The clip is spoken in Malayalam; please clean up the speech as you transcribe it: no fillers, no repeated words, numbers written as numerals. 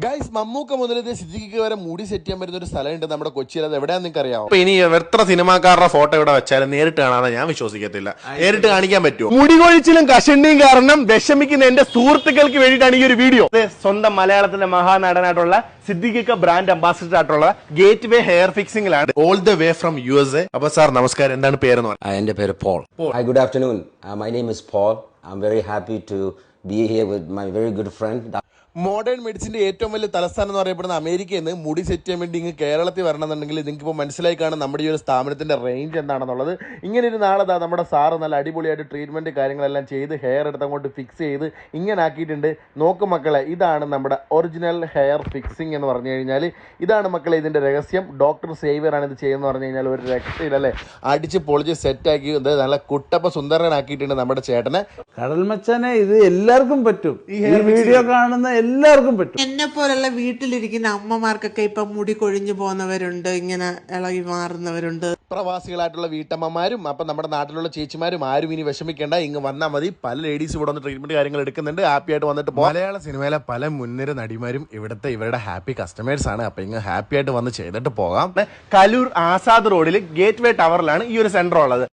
ഗൈസ് മമ്മൂക്ക മുതൽ സിദ്ദിഖിക്ക് വരെ മുടി സെറ്റ് ചെയ്യാൻ പറ്റുന്ന ഒരു സ്ഥലമുണ്ട് നമ്മുടെ കൊച്ചിയിൽ. അത് എവിടെയാന്ന് നിങ്ങൾക്ക് അറിയാമോ? അപ്പൊ ഇനി എത്ര സിനിമാക്കാരുടെ ഫോട്ടോ ഇവിടെ വെച്ചാലും നേരിട്ട് കാണാതെ ഞാൻ വിശ്വസിക്കത്തില്ല. നേരിട്ട് കാണിക്കാൻ പറ്റുമോ? മുടി കൊഴിച്ചിലും കഷണ്ടിയും കാരണം വിഷമിക്കുന്ന എന്റെ സുഹൃത്തുക്കൾക്ക് വേണ്ടിയിട്ടാണ് ഈ ഒരു വീഡിയോ. സ്വന്തം മലയാളത്തിന്റെ മഹാനടനായിട്ടുള്ള സിദ്ദിഖിക്ക ബ്രാൻഡ് അംബാസിഡർ ആയിട്ടുള്ള ഗേറ്റ് വേ ഹെയർ ഫിക്സിംഗിലാണ്. All the way from USA. അപ്പൊ സാർ നമസ്കാരം, എന്താണ് പേരെന്ന് പറഞ്ഞത്? എന്റെ പേര് Paul. Hi, good afternoon. My name is Paul. I'm very happy to be here with my very good friend. Modern മെഡിസിന്റെ ഏറ്റവും വലിയ തലസ്ഥാനം എന്ന് പറയപ്പെടുന്ന അമേരിക്കയിൽ നിന്ന് മുടി സെറ്റ് ചെയ്യാൻ വേണ്ടി ഇങ്ങ് കേരളത്തിൽ വരണമെന്നുണ്ടെങ്കിൽ നിങ്ങൾക്ക് ഇപ്പോൾ മനസ്സിലായി കാണും നമ്മുടെ ഈ ഒരു സ്ഥാപനത്തിന്റെ റേഞ്ച് എന്താണെന്നുള്ളത്. ഇങ്ങനെ ഒരു നാളെ നമ്മുടെ സാറ് നല്ല അടിപൊളിയായിട്ട് ട്രീറ്റ്മെന്റ് കാര്യങ്ങളെല്ലാം ചെയ്ത് ഹെയർ എടുത്ത് അങ്ങോട്ട് ഫിക്സ് ചെയ്ത് ഇങ്ങനെ ആക്കിയിട്ടുണ്ട്. നോക്ക് മക്കളെ, ഇതാണ് നമ്മുടെ ഒറിജിനൽ ഹെയർ ഫിക്സിംഗ് എന്ന് പറഞ്ഞു കഴിഞ്ഞാൽ. ഇതാണ് മക്കളെ ഇതിന്റെ രഹസ്യം. ഡോക്ടർ സേവിയർ ആണ് ഇത് ചെയ്യുന്നത് പറഞ്ഞു കഴിഞ്ഞാൽ ഒരു രക്ഷയില്ലല്ലേ. അടിച്ച് പൊളിച്ച് സെറ്റാക്കി നല്ല കുട്ടപ്പ സുന്ദരനാക്കിയിട്ടുണ്ട് നമ്മുടെ ചേട്ടനെ. കടൽ മച്ചാനെ, ഇത് എല്ലാവർക്കും പറ്റും. ഈ വീഡിയോ കാണുന്ന എല്ലാവർക്കും പറ്റും. എന്നെ പോലുള്ള വീട്ടിലിരിക്കുന്ന അമ്മമാർക്കൊക്കെ ഇപ്പൊ മുടി കൊഴിഞ്ഞു പോകുന്നവരുണ്ട്, ഇങ്ങനെ ഇളകി മാറുന്നവരുണ്ട്. പ്രവാസികളായിട്ടുള്ള വീട്ടമ്മമാരും അപ്പം നമ്മുടെ നാട്ടിലുള്ള ചേച്ചിമാരും ആരും ഇനി വിഷമിക്കേണ്ട, ഇങ്ങ് വന്നാൽ മതി. പല ലേഡീസ് ഇവിടെ വന്ന് ട്രീറ്റ്മെന്റ് കാര്യങ്ങൾ എടുക്കുന്നുണ്ട്. ഹാപ്പി ആയിട്ട് വന്നിട്ട് പോകും. മലയാള സിനിമയിലെ പല മുൻനിര നടിമാരും ഇവരുടെ ഹാപ്പി കസ്റ്റമേഴ്സ് ആണ്. അപ്പൊ ഇങ്ങ് ഹാപ്പി ആയിട്ട് വന്ന് ചെയ്തിട്ട് പോകാം. കലൂർ ആസാദ് റോഡിൽ ഗേറ്റ് വേ ടവറിലാണ് ഈ ഒരു സെന്റർ ഉള്ളത്.